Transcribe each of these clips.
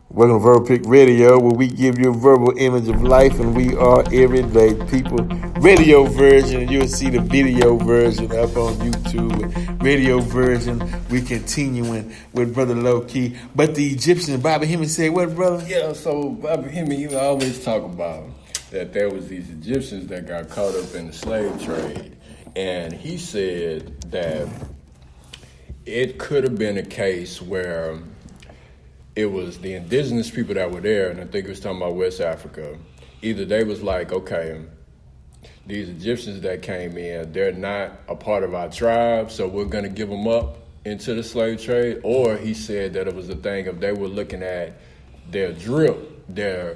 Welcome to Verbal Pick Radio, where we give you a verbal image of life, and we are everyday people. Radio version, and you'll see the video version up on YouTube. Radio version, we continuing with Brother Loki. But the Egyptian, Bobby Hemming said, what, brother? Yeah, so Bobby Hemming, he always talk about that there was these Egyptians that got caught up in the slave trade. And he said that it could have been a case where it was the indigenous people that were there, and I think he was talking about West Africa. Either they was like, okay, these Egyptians that came in, they're not a part of our tribe, so we're going to give them up into the slave trade. Or he said that it was a thing of they were looking at their drip, their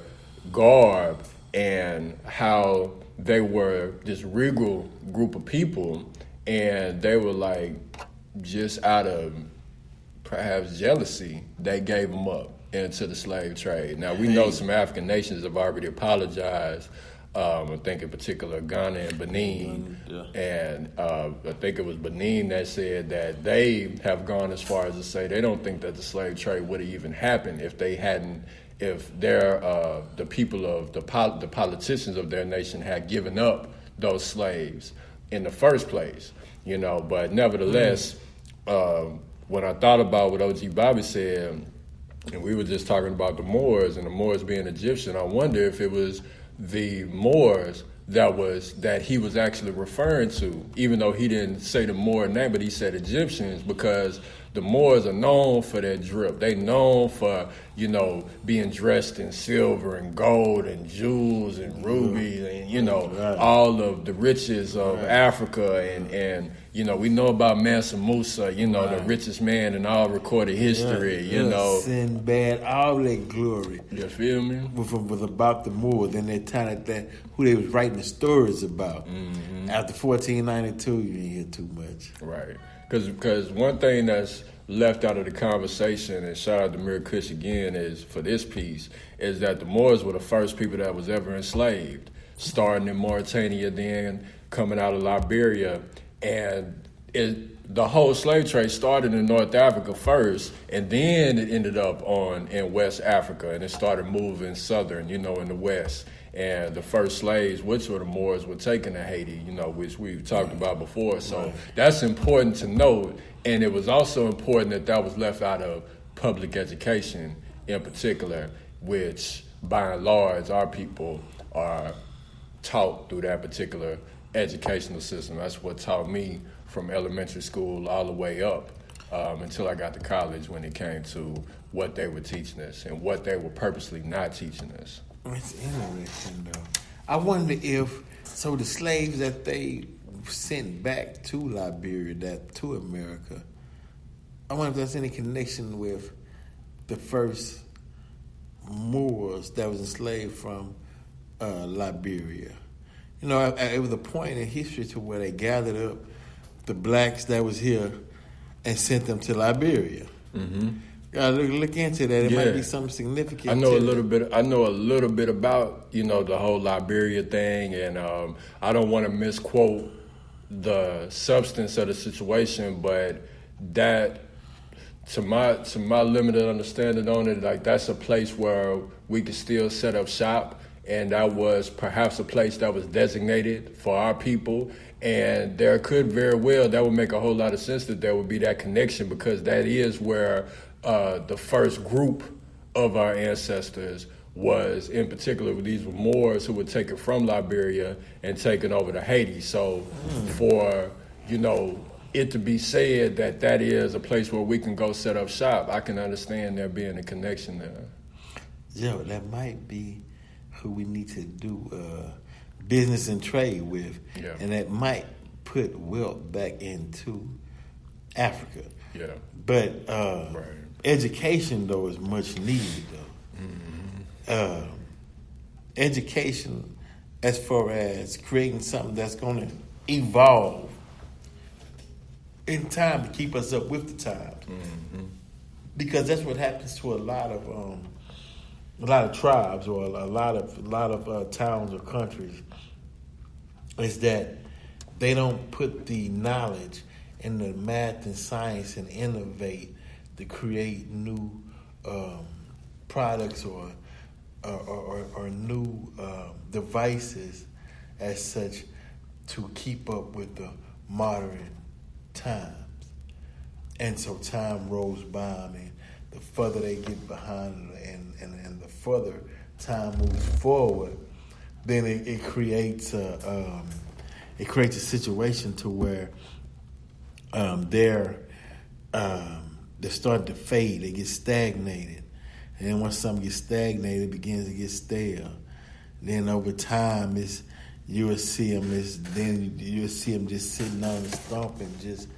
garb, and how they were this regal group of people, and they were like, just out of perhaps jealousy, they gave them up into the slave trade. Now, we know some African nations have already apologized. I think in particular Ghana and Benin. And I think it was Benin that said that they have gone as far as to say they don't think that the slave trade would have even happened if they hadn't, if they're, the people of the politicians of their nation had given up those slaves in the first place, you know. But nevertheless, when I thought about what O.G. Bobby said, and we were just talking about the Moors and the Moors being Egyptian, I wonder if it was the Moors that he was actually referring to, even though he didn't say the Moor name, but he said Egyptians, because the Moors are known for their drip. They known for, you know, being dressed in silver and gold and jewels and rubies and, you know, all of the riches of Africa. And you know, we know about Mansa Musa, you know, the richest man in all recorded history, you know. Sinbad, all that glory. You feel me? Was about the Moors, and that time that who they was writing the stories about. Mm-hmm. After 1492, you didn't hear too much. Right. Because one thing that's left out of the conversation, and shout out to Mir Kush again, is for this piece, is that the Moors were the first people that was ever enslaved, starting in Mauritania, then coming out of Liberia. And the whole slave trade started in North Africa first, and then it ended up in West Africa, and it started moving southern, you know, in the West. And the first slaves, which were the Moors, were taken to Haiti, you know, which we've talked about before. So that's important to note. And it was also important that was left out of public education in particular, which by and large our people are taught through that particular educational system. That's what taught me from elementary school all the way up until I got to college, when it came to what they were teaching us and what they were purposely not teaching us. It's interesting, though. I wonder if, so the slaves that they sent back to Liberia, to America, I wonder if there's any connection with the first Moors that was enslaved from Liberia. You know, it was a point in history to where they gathered up the blacks that was here and sent them to Liberia. Mm-hmm. Gotta look into that. It might be something significant. I know a little bit about, you know, the whole Liberia thing, and I don't want to misquote the substance of the situation, but that, to my limited understanding on it, like, that's a place where we could still set up shop, and that was perhaps a place that was designated for our people. And there could very well, that would make a whole lot of sense that there would be that connection, because that is where the first group of our ancestors was, in particular, these were Moors who would take it from Liberia and take it over to Haiti. So for, you know, it to be said that that is a place where we can go set up shop, I can understand there being a connection there. Yo, that might be who we need to do business and trade with, and that might put wealth back into Africa. Yeah, but education, though, is much needed, though. Mm-hmm. Education, as far as creating something that's going to evolve in time to keep us up with the times, because that's what happens to a lot of tribes or a lot of towns or countries, is that they don't put the knowledge and the math and science and innovate to create new products or new devices as such to keep up with the modern times. And so time rolls by. I mean, the further they get behind and the further time moves forward, then it creates a situation to where they're starting to fade. They get stagnated, and then once something gets stagnated, it begins to get stale. Then over time, you'll see them just sitting on the stump and just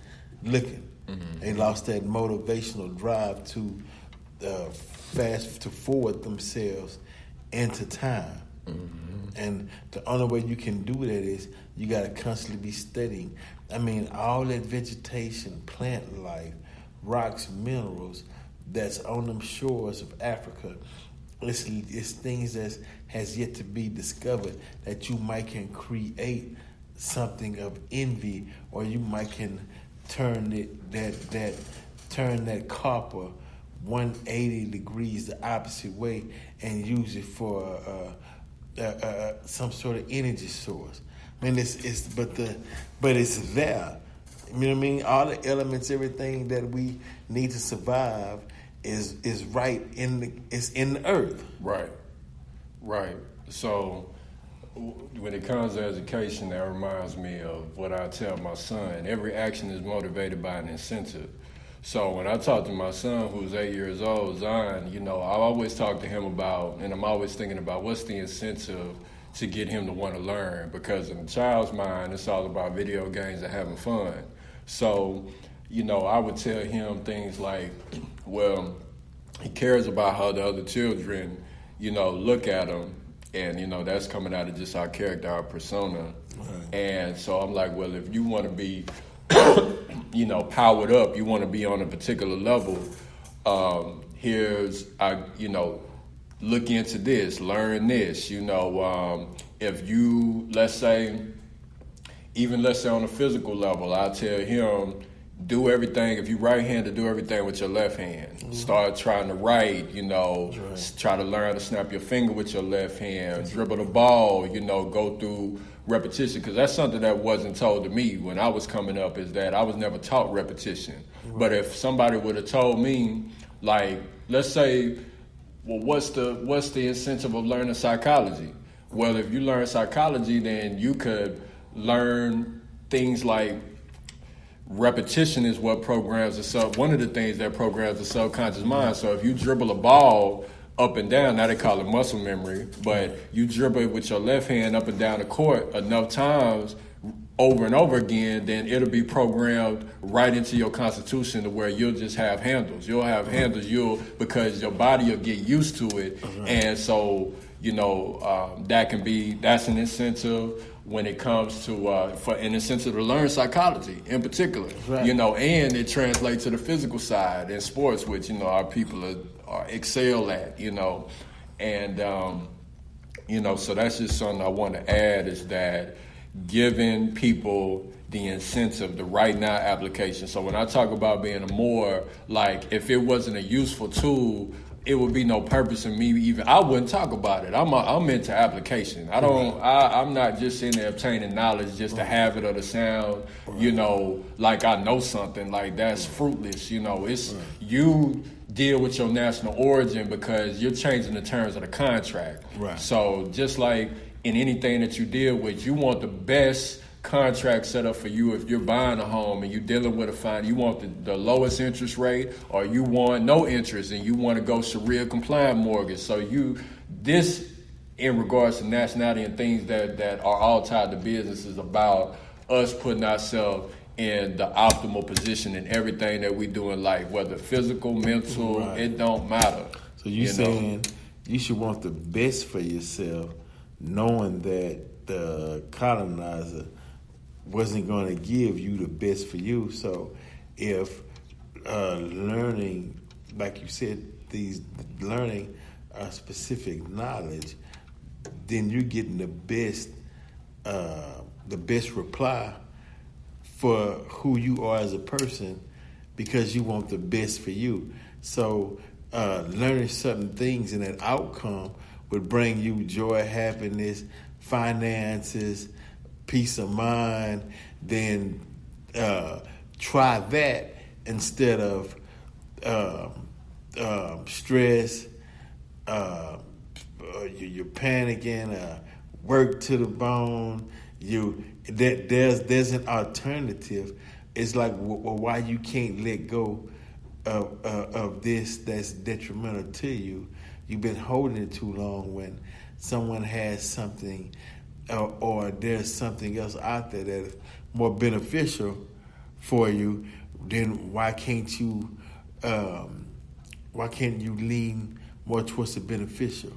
looking. Mm-hmm. They lost that motivational drive to forward themselves into time. Mm-hmm. And the only way you can do that is you got to constantly be studying. I mean, all that vegetation, plant life, rocks, minerals that's on them shores of Africa, it's things that has yet to be discovered that you might can create something of envy, or you might can turn that copper 180 degrees the opposite way and use it for some sort of energy source. I mean, but it's there. You know what I mean? All the elements, everything that we need to survive is right in the earth. Right. So when it comes to education, that reminds me of what I tell my son. Every action is motivated by an incentive. So when I talk to my son, who's 8 years old, Zion, I always talk to him about, and I'm always thinking about what's the incentive to get him to want to learn, because in a child's mind, it's all about video games and having fun. So, I would tell him things like, well, he cares about how the other children, look at him, and, that's coming out of just our character, our persona. Right. And so I'm like, well, if you want to be, powered up, you want to be on a particular level, look into this, learn this, if you, let's say on a physical level, I tell him, do everything, if you right-handed, do everything with your left hand. Mm-hmm. Start trying to write, right. Try to learn to snap your finger with your left hand, dribble the ball, go through repetition, because that's something that wasn't told to me when I was coming up, is that I was never taught repetition. Right. But if somebody would have told me, like, let's say, well, what's the incentive of learning psychology? Well, if you learn psychology, then you could learn things like repetition is what programs one of the things that programs the subconscious mind. So if you dribble a ball up and down, now they call it muscle memory, but you dribble it with your left hand up and down the court enough times over and over again, then it'll be programmed right into your constitution to where you'll just have handles. You'll have handles, because your body will get used to it. Uh-huh. And so, that's an incentive when it comes to, for an incentive to learn psychology in particular, right. And it translates to the physical side in sports, which, our people are excel at, and, so that's just something I want to add, is that giving people the incentive, the right now application. So when I talk about being a more, like, if it wasn't a useful tool, it would be no purpose in me I wouldn't talk about it. I'm into application. I'm not just in there obtaining knowledge just to have it or to sound, like I know something. Like, that's fruitless. It's you deal with your national origin because you're changing the terms of the contract. Right. So just like in anything that you deal with, you want the best contract set up for you. If you're buying a home and you're dealing with you want the lowest interest rate, or you want no interest and you want to go Sharia compliant mortgage. So this in regards to nationality and things that are all tied to business is about us putting ourselves in the optimal position in everything that we do in life, whether physical, mental, right. It don't matter. So you saying you should want the best for yourself, knowing that the colonizer wasn't going to give you the best for you. So if learning, like you said, learning specific knowledge, then you're getting the best reply for who you are as a person, because you want the best for you. So learning certain things, and that outcome would bring you joy, happiness, finances, peace of mind, then try that instead of stress. You're panicking. Work to the bone. There's an alternative. It's like, well, why you can't let go of this that's detrimental to you? You've been holding it too long. When someone has something, or there's something else out there that's more beneficial for you, then why can't you lean more towards the beneficial?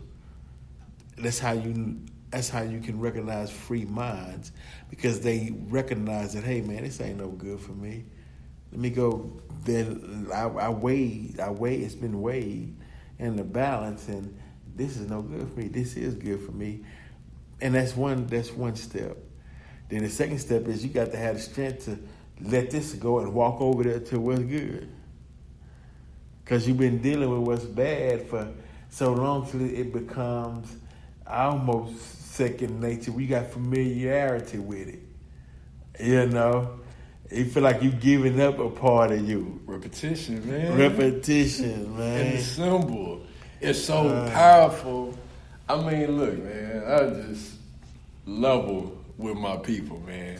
That's how you can recognize free minds, because they recognize that, hey man, this ain't no good for me. Let me go. Then I weighed. It's been weighed in the balance, and this is no good for me. This is good for me, and that's one step. Then the second step is you got to have the strength to let this go and walk over there to what's good, because you've been dealing with what's bad for so long till it becomes almost second nature. We got familiarity with it. You know? You feel like you giving up a part of you. Repetition, man. Repetition, man. And the symbol. It's so powerful. I mean, look, man, I just level with my people, man.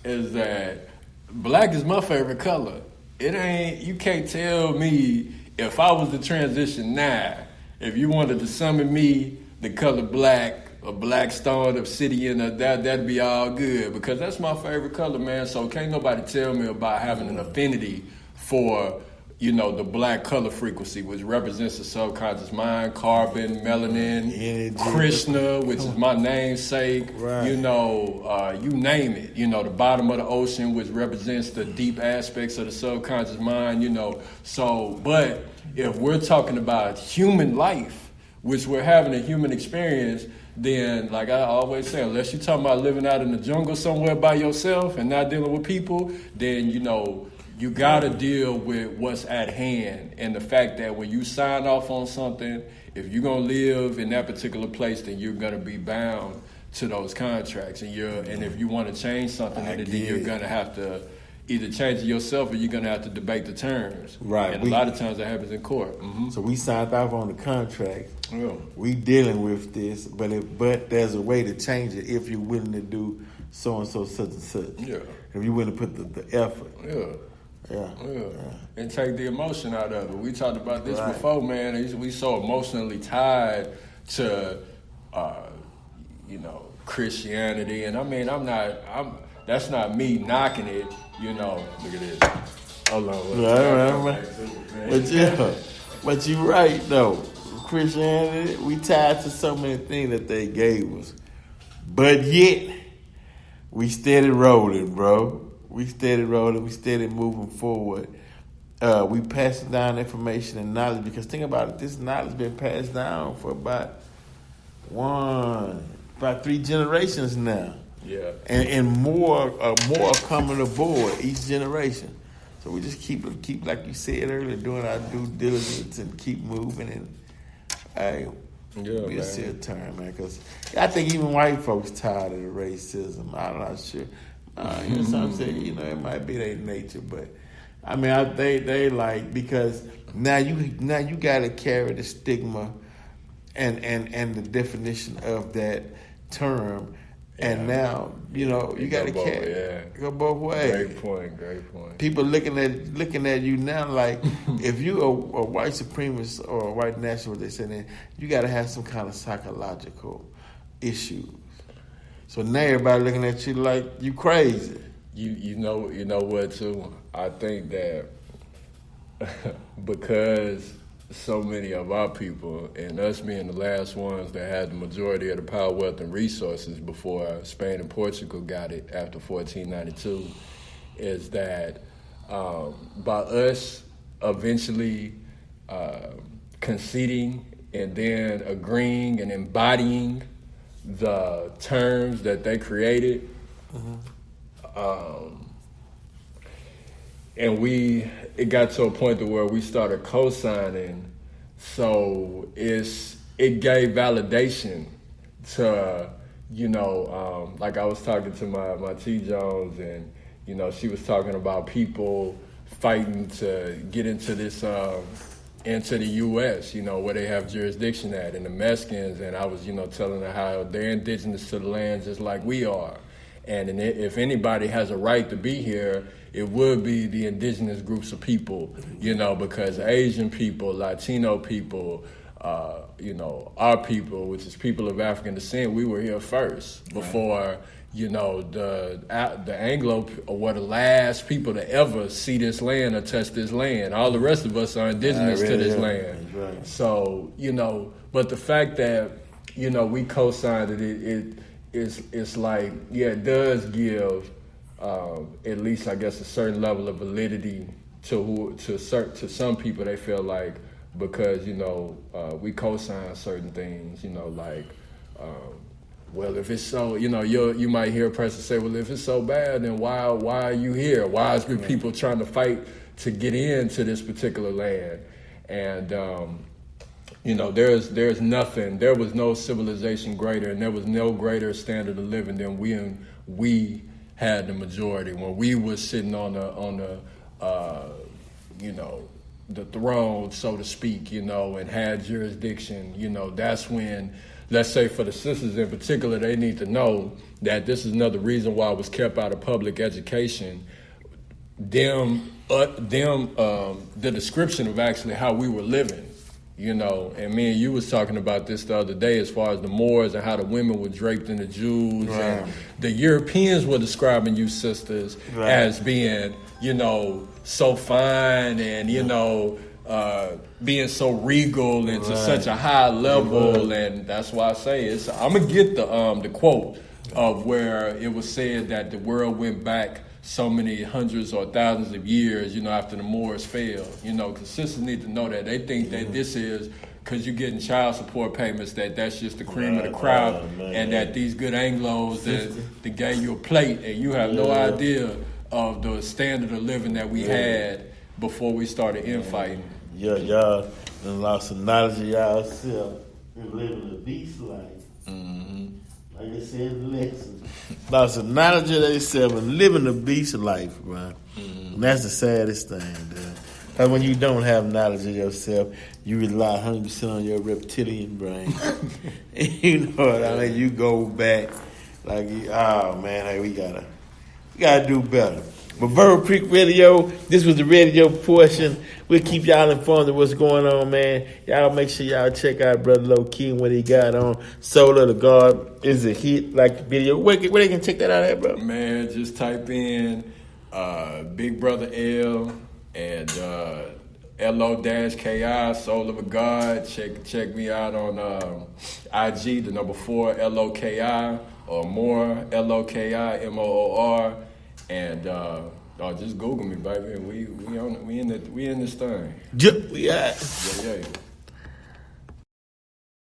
Is that black is my favorite color. It ain't, you can't tell me if I was to transition now, if you wanted to summon me the color black, a black stone, obsidian, that'd be all good, because that's my favorite color, man. So can't nobody tell me about having an affinity for, the black color frequency, which represents the subconscious mind, carbon, melanin, energy, Krishna, which is my namesake, right. You name it. The bottom of the ocean, which represents the deep aspects of the subconscious mind, So, but if we're talking about human life, which we're having a human experience, then, like I always say, unless you're talking about living out in the jungle somewhere by yourself and not dealing with people, then, you got to deal with what's at hand. And the fact that when you sign off on something, if you're going to live in that particular place, then you're going to be bound to those contracts. And if you want to change something, then you're going to have to either change it yourself, or you're going to have to debate the terms. Right. And a lot of times that happens in court. Mm-hmm. So we signed off on the contract. Yeah. We dealing with this, but there's a way to change it if you're willing to do so and so, such and such. Yeah. If you're willing to put the effort. Yeah. And take the emotion out of it. We talked about this before, man. We so emotionally tied to, Christianity, and I mean, that's not me knocking it. Look at this. Hold on. Right. But you're right though. Christianity, we tied to so many things that they gave us, but yet we steady rolling, bro. We steady rolling. We steady moving forward. We passing down information and knowledge, because think about it. This knowledge has been passed down for about 3 generations now. Yeah. And more coming aboard each generation. So we just keep like you said earlier, doing our due diligence and keep moving. And we'll see a turn, man. Because I think even white folks tired of the racism. I'm not sure. Some say, it might be their nature, but I mean, they like, because now you got to carry the stigma and the definition of that term, and now you got to carry go both ways. Great point. People looking at you now like if you a white supremacist or a white nationalist, they say then you got to have some kind of psychological issues. So now everybody looking at you like you crazy. You know what too? I think that because so many of our people, and us being the last ones that had the majority of the power, wealth, and resources before Spain and Portugal got it after 1492, is that by us eventually conceding and then agreeing and embodying the terms that they created, and it got to a point to where we started co-signing So it gave validation to, like I was talking to my T. Jones, and, she was talking about people fighting to get into this, into the U.S., where they have jurisdiction at, and the Mexicans, and I was, telling her how they're indigenous to the land just like we are. And if anybody has a right to be here, it would be the indigenous groups of people, because Asian people, Latino people, our people, which is people of African descent, we were here first before, the Anglo were the last people to ever see this land or touch this land. All the rest of us are indigenous to this land. Right. So, but the fact that, we co-signed it's like, it does give at least, I guess, a certain level of validity to some people. They feel like, because we co-sign certain things, well, if it's so, you might hear a person say, well, if it's so bad, then why are you here? Why is good people trying to fight to get into this particular land? And there's nothing. There was no civilization greater, and there was no greater standard of living than we had the majority when we were sitting on the throne, so to speak, and had jurisdiction. That's when, let's say for the sisters in particular, they need to know that this is another reason why it was kept out of public education. The description of actually how we were living, and me and you was talking about this the other day as far as the Moors and how the women were draped in the jewels, right. And the Europeans were describing you sisters as being, so fine and, being so regal and to such a high level, and that's why I say I'm gonna get the quote of where it was said that the world went back so many hundreds or thousands of years, after the Moors fell. Because sisters need to know that they think that this is because you're getting child support payments, that's just the cream of the crop, and that these good Anglos that gave you a plate, and you have no idea of the standard of living that we had before we started infighting. Yeah, y'all done lost some knowledge of y'allself and living a beast life. Mm-hmm. Like I said in the lesson. Lost some knowledge of themselves and living a beast life, right? Mm-hmm. And that's the saddest thing, dude. Because when you don't have knowledge of yourself, you rely 100% on your reptilian brain. You know what I mean? You go back like, oh man, hey, we gotta do better. But Verbal Creek Radio, this was the radio portion. We'll keep y'all informed of what's going on, man. Y'all make sure y'all check out Brother Loki and what he got on. Soul of the God is a hit, like the video. Where they can check that out at, bro? Man, just type in Big Brother L and LO-KI, Soul of a God. Check me out on IG, the number 4, LOKI, or more, LOKI, MOOR. And just Google me, baby. We in this thing. Yeah, we are. Yeah.